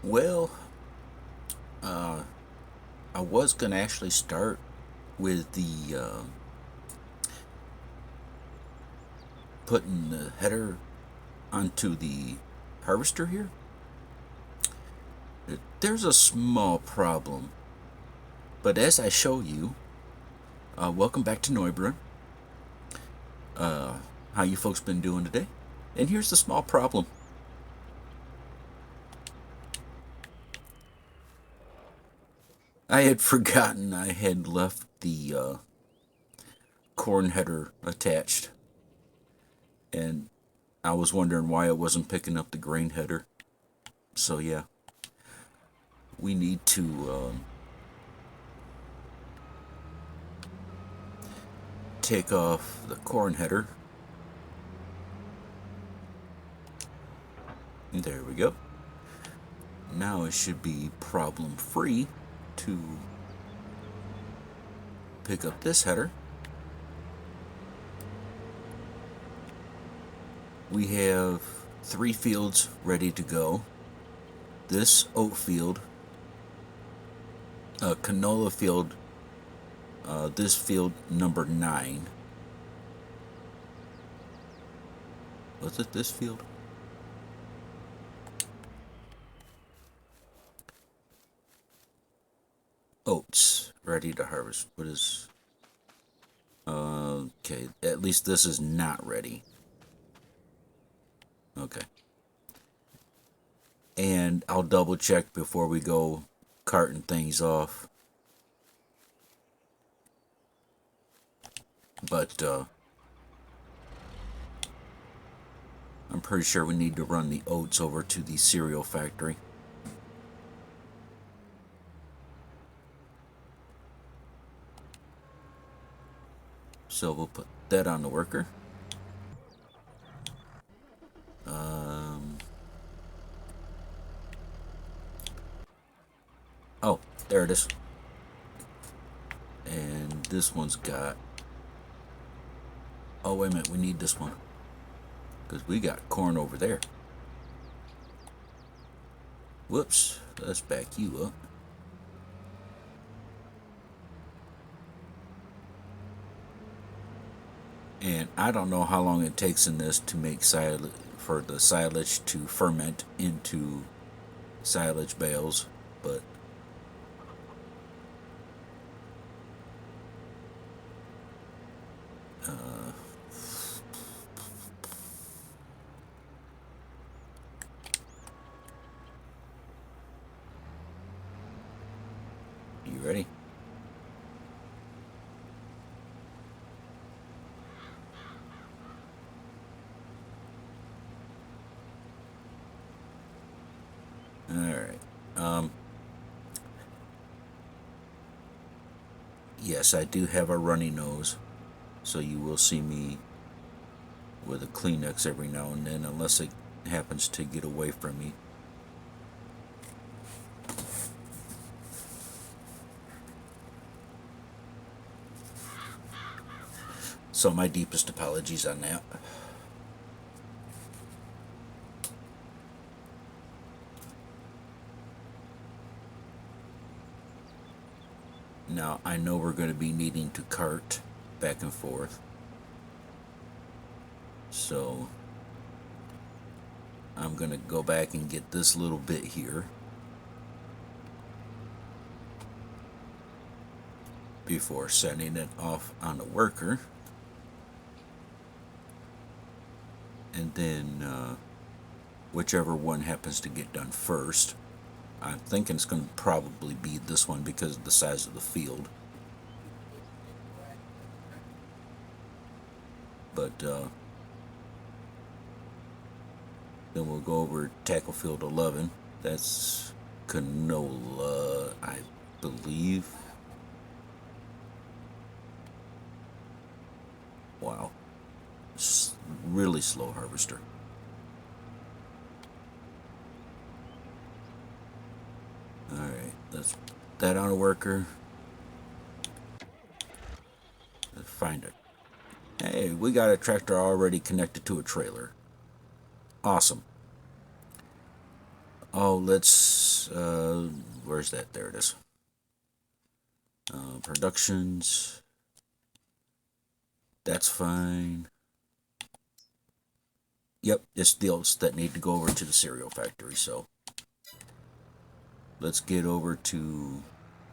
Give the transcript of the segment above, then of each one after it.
Well, I was gonna actually start with the putting the header onto the harvester here. There's a small problem, but as I show you, welcome back to Neubrunn. How you folks been doing today? And here's the small problem. I had forgotten I had left the corn header attached, and I was wondering why it wasn't picking up the grain header. So yeah, we need to take off the corn header. There we go. Now it should be problem free to pick up this header. We have 3 fields ready to go. This oat field, canola field, this field number 9. Was it this field? Oats, ready to harvest. What is... okay, at least this is not ready. Okay. And I'll double check before we go carting things off. But I'm pretty sure we need to run the oats over to the cereal factory. So we'll put that on the worker. Oh, there it is. And this one's got... oh, wait a minute, we need this one. Because we got corn over there. Whoops, let's back you up. And I don't know how long it takes in this to make silage, for the silage to ferment into silage bales, but you ready? Alright. Yes, I do have a runny nose, so you will see me with a Kleenex every now and then, unless it happens to get away from me. So my deepest apologies on that. Now, I know we're going to be needing to cart back and forth. So, I'm going to go back and get this little bit here before sending it off on the worker. And then, whichever one happens to get done first. I'm thinking it's going to probably be this one because of the size of the field. But then we'll go over tackle field 11. That's canola, I believe. Wow. Really slow harvester. Alright, let's put that on a worker. Let's find it. Hey, we got a tractor already connected to a trailer. Awesome. Oh, let's Oats. Where's that? There it is. Productions. That's fine. Yep, it's the oats that need to go over to the cereal factory. So let's get over to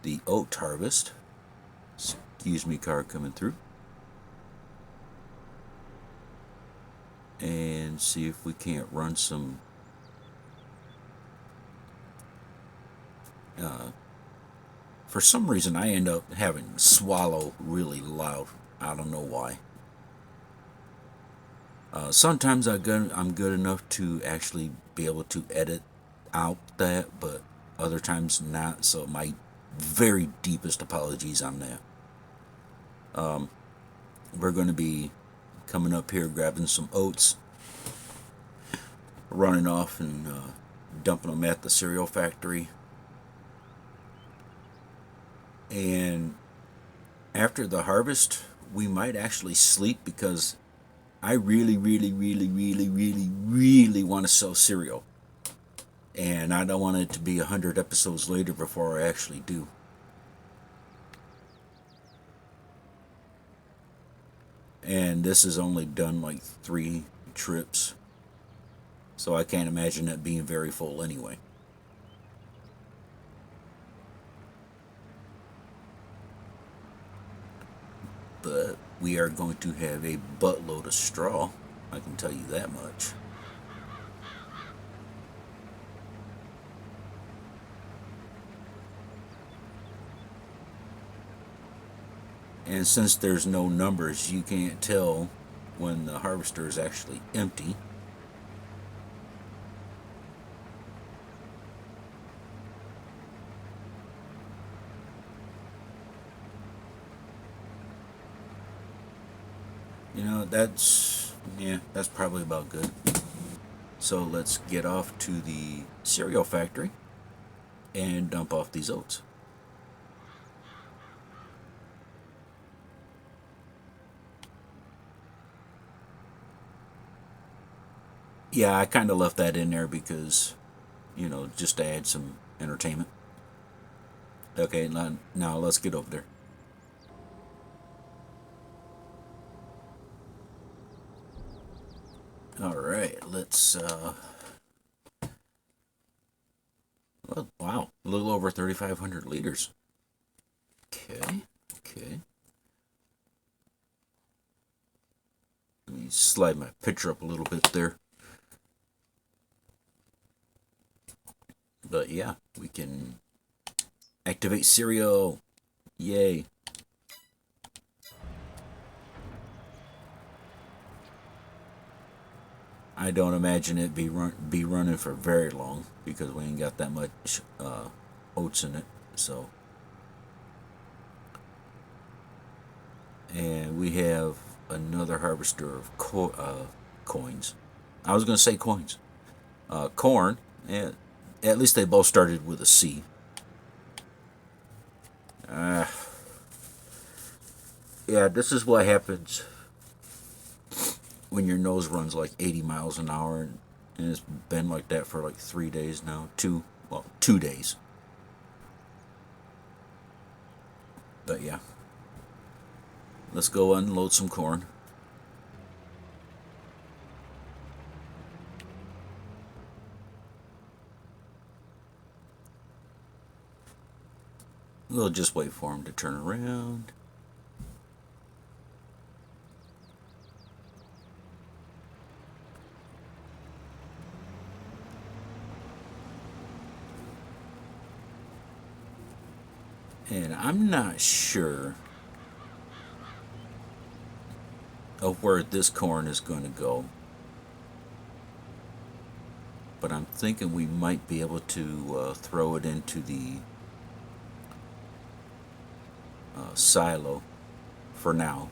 the oat harvest. Excuse me, car coming through. And see if we can't run some for some reason I end up having to swallow really loud. I don't know why. Sometimes I'm good enough to actually be able to edit out that, but other times not. So my very deepest apologies on that. We're going to be coming up here, grabbing some oats, running off and dumping them at the cereal factory. And after the harvest, we might actually sleep because I really, really, really, really, really, really want to sell cereal. And I don't want it to be 100 episodes later before I actually do. And this has only done like 3 trips. So I can't imagine it being very full anyway. But we are going to have a buttload of straw. I can tell you that much. And since there's no numbers, you can't tell when the harvester is actually empty. You know, that's probably about good. So let's get off to the cereal factory and dump off these oats. Yeah, I kind of left that in there because, just to add some entertainment. Okay, now let's get over there. All right, let's. Well, wow, a little over 3,500 liters. Okay. Let me slide my picture up a little bit there. But yeah, we can activate cereal. Yay. I don't imagine it be running for very long because we ain't got that much oats in it. So, and we have another harvester of coins. I was going to say coins. Corn. And at least they both started with a C. Yeah, this is what happens when your nose runs like 80 miles an hour, and it's been like that for like 3 days now. 2 days. But yeah, let's go unload some corn. We'll just wait for him to turn around. And I'm not sure of where this corn is going to go. But I'm thinking we might be able to throw it into the silo for now.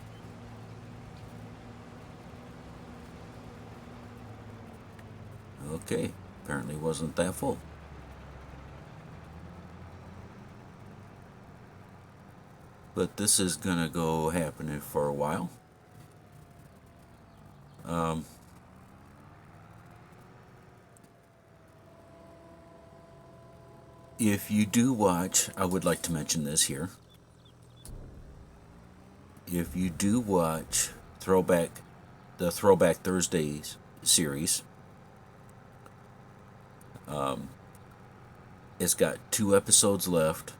Okay, apparently wasn't that full. But this is gonna go happening for a while. Um, if you do watch, I would like to mention this here. If you do watch the Throwback Thursdays series, it's got 2 episodes left: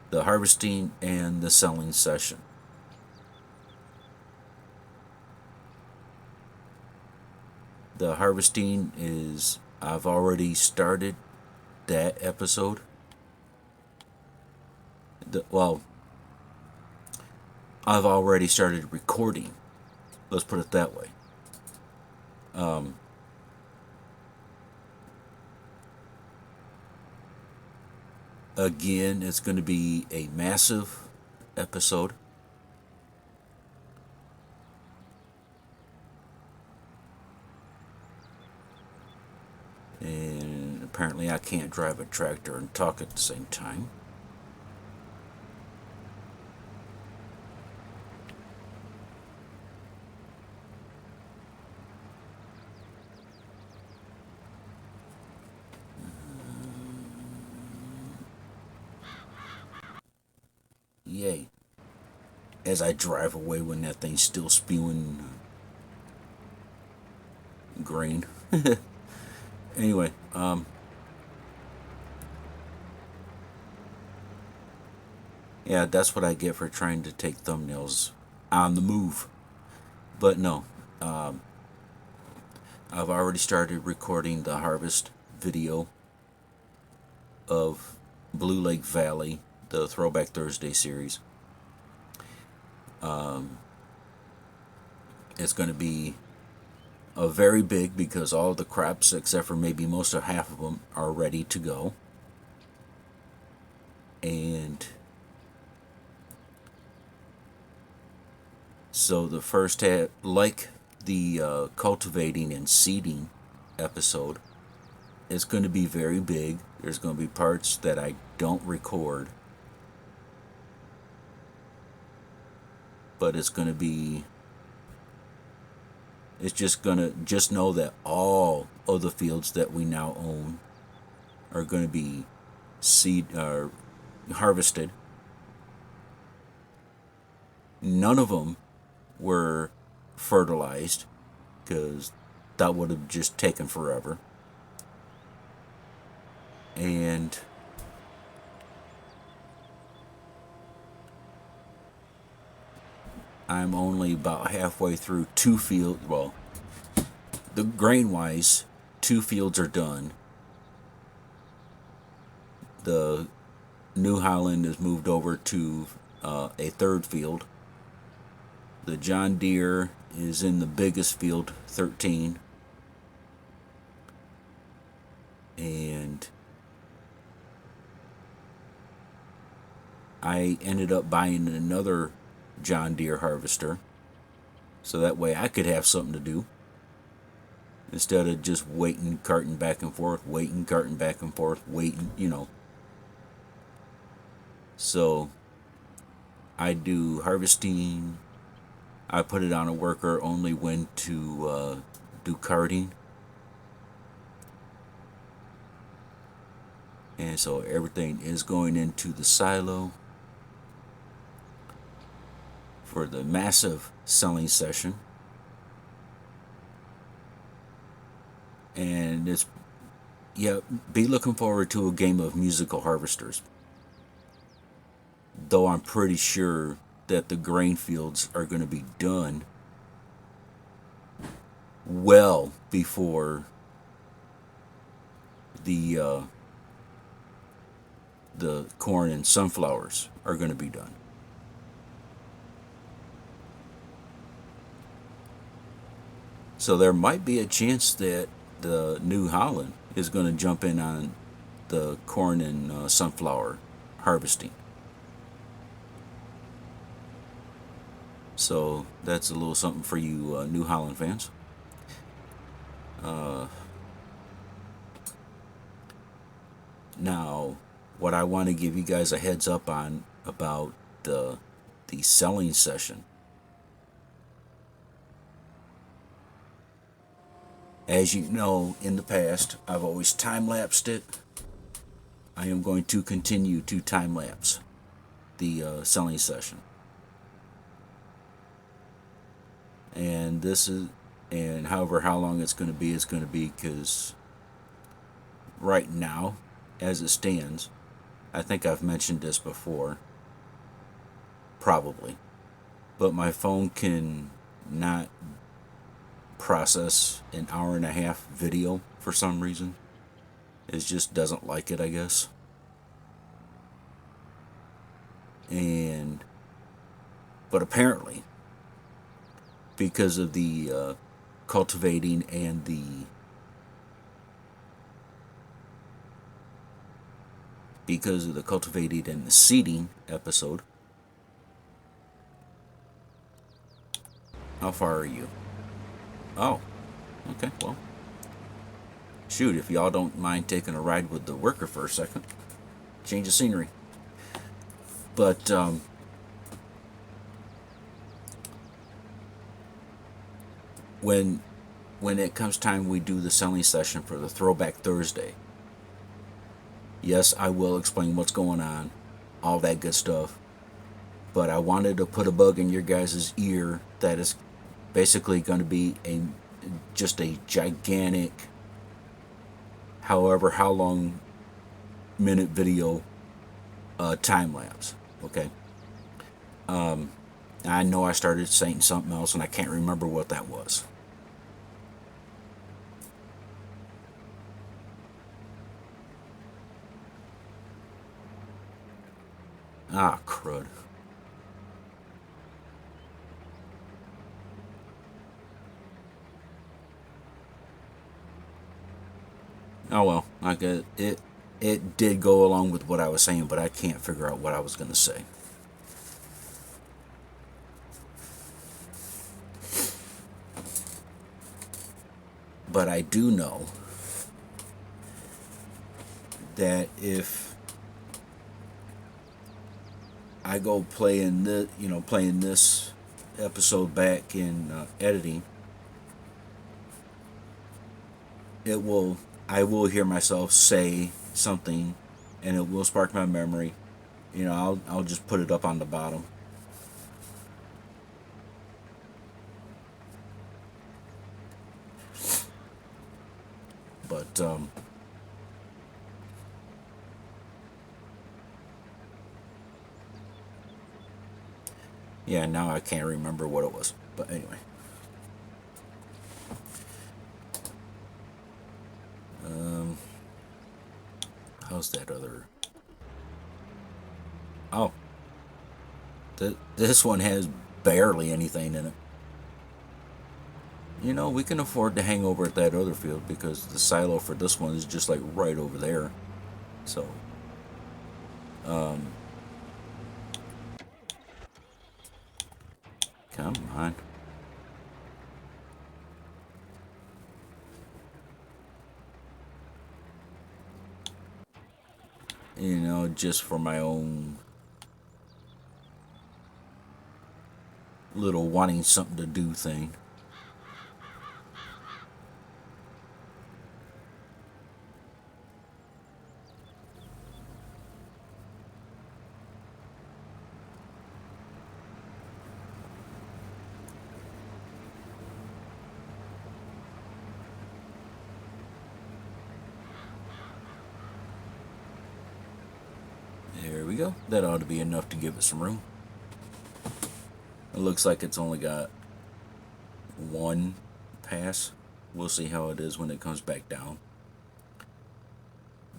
the harvesting and the selling session. The harvesting is, I've already started that episode. Well, I've already started recording. Let's put it that way. Again, it's going to be a massive episode. And apparently I can't drive a tractor and talk at the same time. Yay. As I drive away when that thing's still spewing grain. Anyway, yeah, that's what I get for trying to take thumbnails on the move. But no, I've already started recording the harvest video of Blue Lake Valley, the Throwback Thursday series. It's going to be a very big, because all the crops, except for maybe most of half of them, are ready to go. And so the first half, like the cultivating and seeding episode, is going to be very big. There's going to be parts that I don't record, but it's going to be, it's just going to, just know that all of the fields that we now own are going to be harvested. None of them were fertilized, because that would have just taken forever. And I'm only about halfway through 2 fields. Well, the grain wise, 2 fields are done. The New Holland is moved over to a 3rd field. The John Deere is in the biggest field, 13. And I ended up buying another John Deere harvester, so that way I could have something to do, instead of just waiting, carting back and forth, waiting, So I do harvesting. I put it on a worker only when to do carting. And so everything is going into the silo for the massive selling session. And it's, yeah, be looking forward to a game of musical harvesters. Though I'm pretty sure that the grain fields are going to be done well before the corn and sunflowers are going to be done. So there might be a chance that the New Holland is going to jump in on the corn and sunflower harvesting. So that's a little something for you New Holland fans. Now, what I want to give you guys a heads up on about the selling session. As you know, in the past, I've always time-lapsed it I am going to continue to time lapse the selling session. And however, how long it's going to be, because right now, as it stands, I think I've mentioned this before, probably, but my phone can not process an hour and a half video for some reason. It just doesn't like it, I guess. But apparently, because of the cultivating and the seeding episode. How far are you? Oh, okay, well, shoot, if y'all don't mind taking a ride with the worker for a second, change of scenery. But when it comes time we do the selling session for the Throwback Thursday, yes, I will explain what's going on, all that good stuff. But I wanted to put a bug in your guys' ear that is basically going to be just a gigantic, however how long minute video time lapse. Okay. I know I started saying something else and I can't remember what that was. Ah, crud. Oh well, I get it. It did go along with what I was saying, but I can't figure out what I was going to say. But I do know that if I go playing this episode back in editing, I will hear myself say something, and it will spark my memory. I'll just put it up on the bottom. But yeah, now I can't remember what it was. But anyway. How's that other? Oh, this one has barely anything in it. We can afford to hang over at that other field because the silo for this one is just like right over there. So, come on. Just for my own little wanting something to do thing. There we go. That ought to be enough to give it some room. It looks like it's only got one pass. We'll see how it is when it comes back down.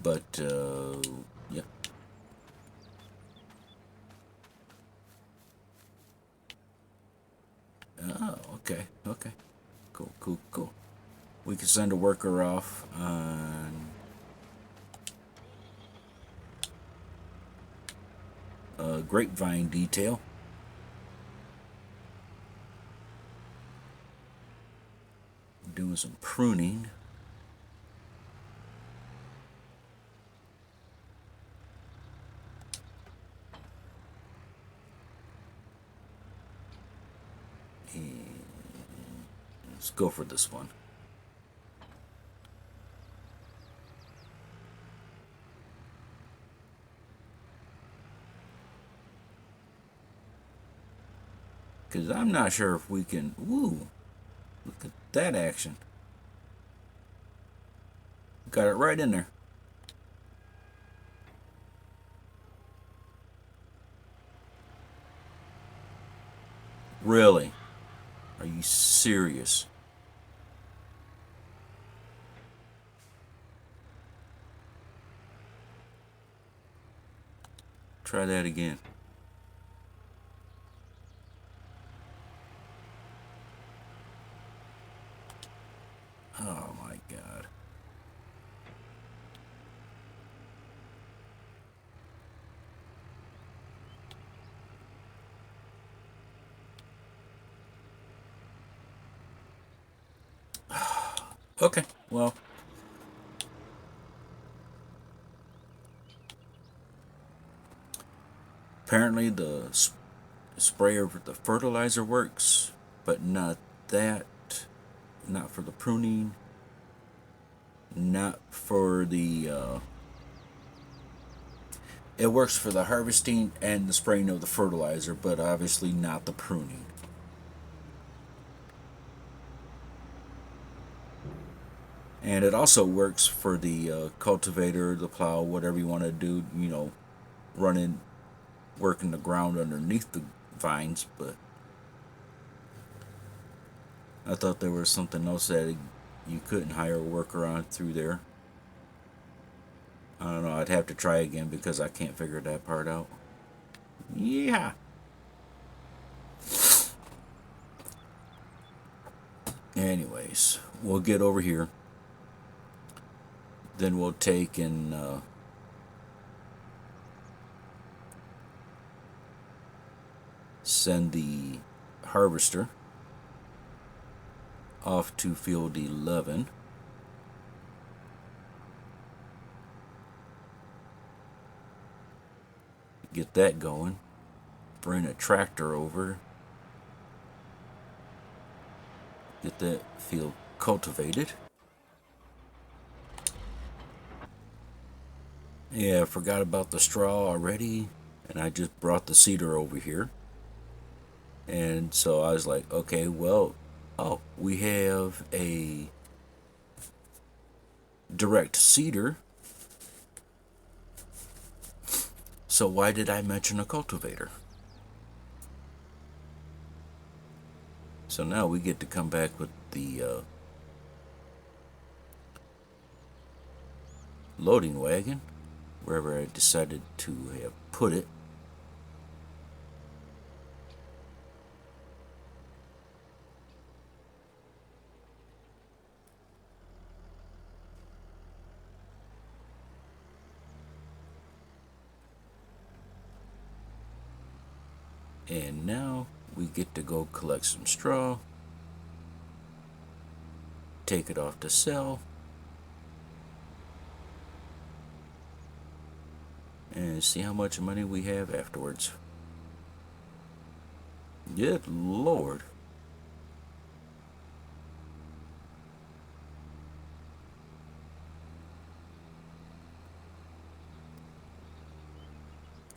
But, yeah. Oh, okay. Cool. We can send a worker off on grapevine detail. Doing some pruning. And let's go for this one. Because I'm not sure if we can. Woo! Look at that action. Got it right in there. Really? Are you serious? Try that again. Oh my god. Okay, well. Apparently the sprayer for the fertilizer works, but not that. Not for the pruning. Not for the. It works for the harvesting and the spraying of the fertilizer, but obviously not the pruning. And it also works for the cultivator, the plow, whatever you want to do, running, working the ground underneath the vines. But I thought there was something else that you couldn't hire a worker on through there. I don't know, I'd have to try again because I can't figure that part out. Yeah. Anyways, we'll get over here. Then we'll take and send the harvester off to field 11. Get that going. Bring a tractor over. Get that field cultivated. Yeah, I forgot about the straw already, and I just brought the seeder over here. And so I was like, okay, well, oh, we have a direct seeder. So why did I mention a cultivator? So now we get to come back with the loading wagon, wherever I decided to have put it. And now we get to go collect some straw, take it off to sell, and see how much money we have afterwards. Good Lord.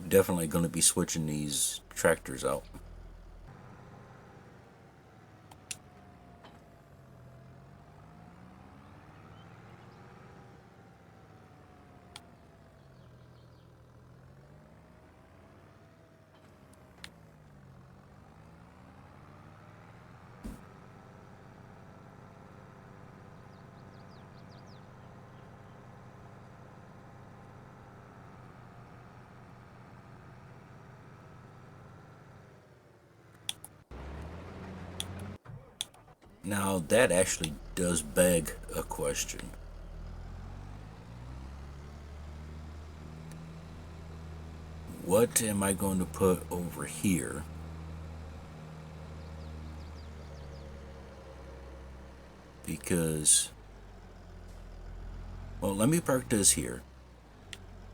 Definitely going to be switching these tractors out. Now that actually does beg a question. What am I going to put over here? Because, well, let me park this here.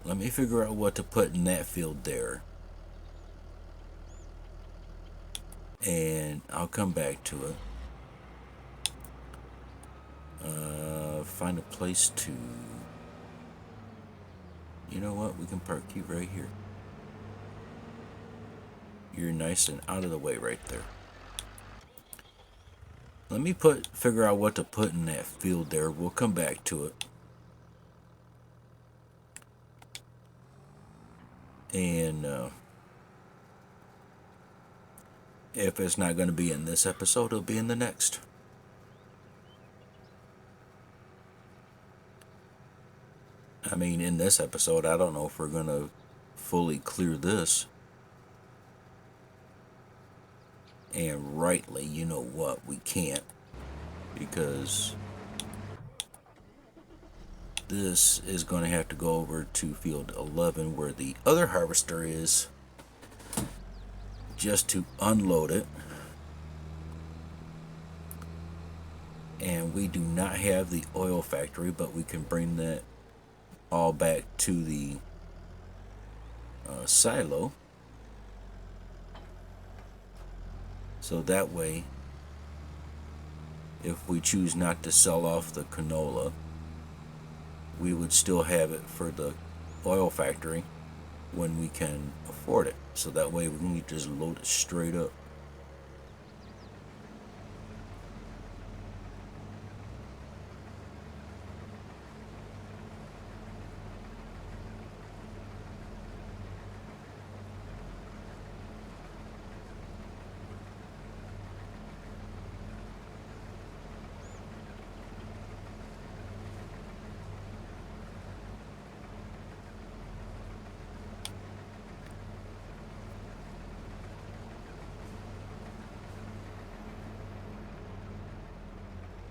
Let me figure out what to put in that field there. And I'll come back to it. Find a place to... You know what? We can park you right here. You're nice and out of the way right there. Let me figure out what to put in that field there. We'll come back to it. And if it's not going to be in this episode, it'll be in the next. I mean, in this episode, I don't know if we're going to fully clear this. And rightly, you know what, we can't. Because this is going to have to go over to field 11 where the other harvester is, just to unload it. And we do not have the oil factory, but we can bring that all back to the silo. So that way, if we choose not to sell off the canola, we would still have it for the oil factory when we can afford it. So that way we can just load it straight up.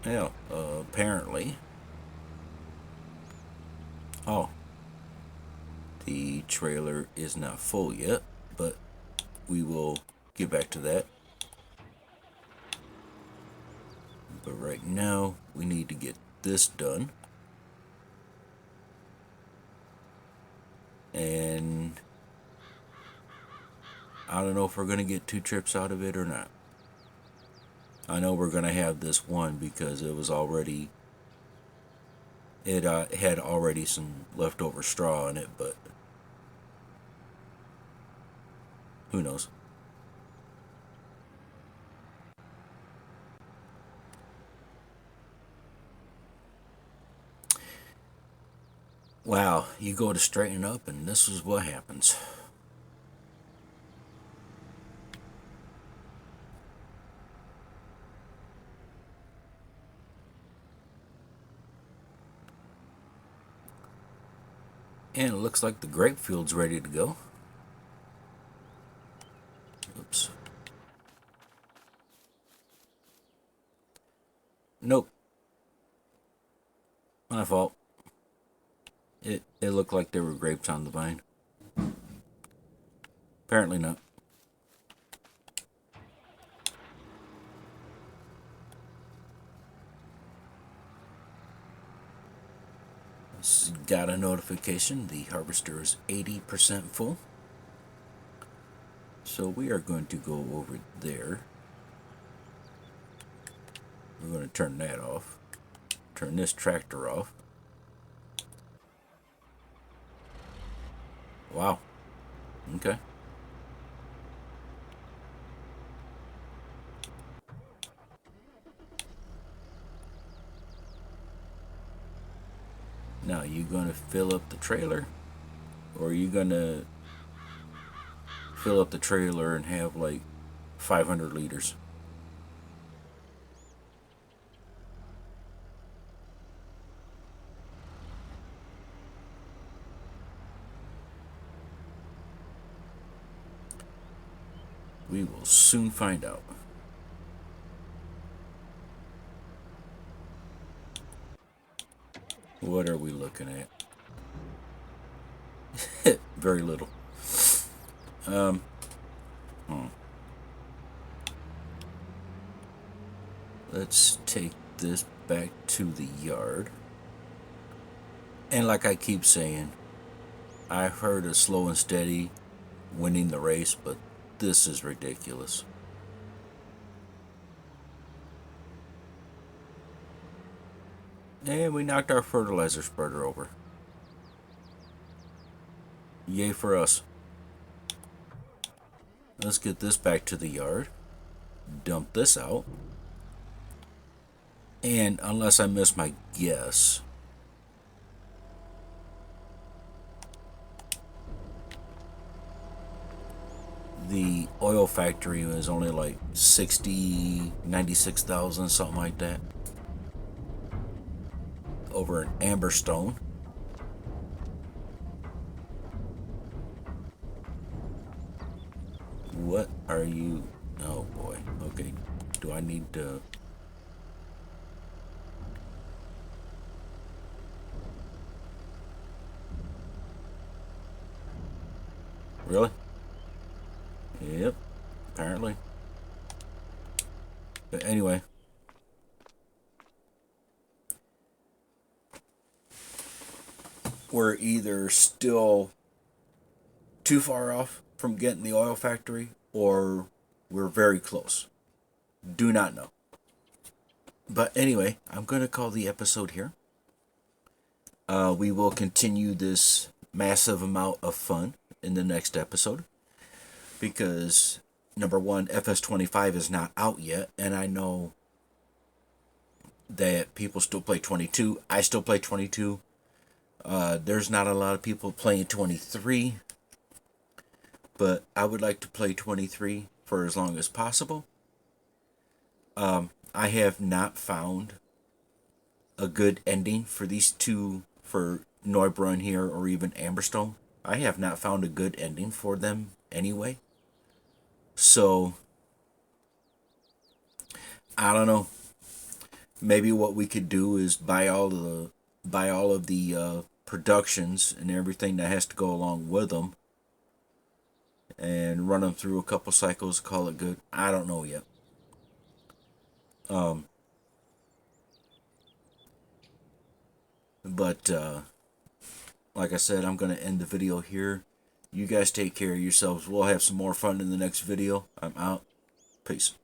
Yeah, apparently. Oh, the trailer is not full yet, but we will get back to that. But right now, we need to get this done. And I don't know if we're going to get 2 trips out of it or not. I know we're going to have this one because it was already, it had already some leftover straw in it, but who knows. Wow, you go to straighten up and this is what happens. And it looks like the grape field's ready to go. Oops. Nope. My fault. It looked like there were grapes on the vine. Apparently not. Got a notification. The harvester is 80% full. So we are going to go over there. We're going to turn that off. Turn this tractor off. Wow. Okay. Now, you going to fill up the trailer? Or are you going to fill up the trailer and have like 500 liters? We will soon find out. What are we looking at? Very little. Let's take this back to the yard. And like I keep saying, I've heard of slow and steady winning the race, but this is ridiculous. And we knocked our fertilizer spreader over. Yay for us. Let's get this back to the yard. Dump this out. And unless I miss my guess, the oil factory was only like 60, 96,000, something like that, over in Amberstone. What are you? Oh boy. Okay. Do I need to? Really? Yep. Apparently. But anyway, we're either still too far off from getting the oil factory or we're very close. Do not know. But anyway, I'm going to call the episode here. We will continue this massive amount of fun in the next episode because number one, FS25 is not out yet, and I know that people still play 22. I still play 22. There's not a lot of people playing 23, but I would like to play 23 for as long as possible. I have not found a good ending for these two, for Neubrunn here or even Amberstone. I have not found a good ending for them anyway. So, I don't know. Maybe what we could do is buy all of the productions and everything that has to go along with them, and run them through a couple cycles, call it good. I don't know yet. Um, but like I said, I'm gonna end the video here. You guys take care of yourselves. We'll have some more fun in the next video. I'm out. Peace.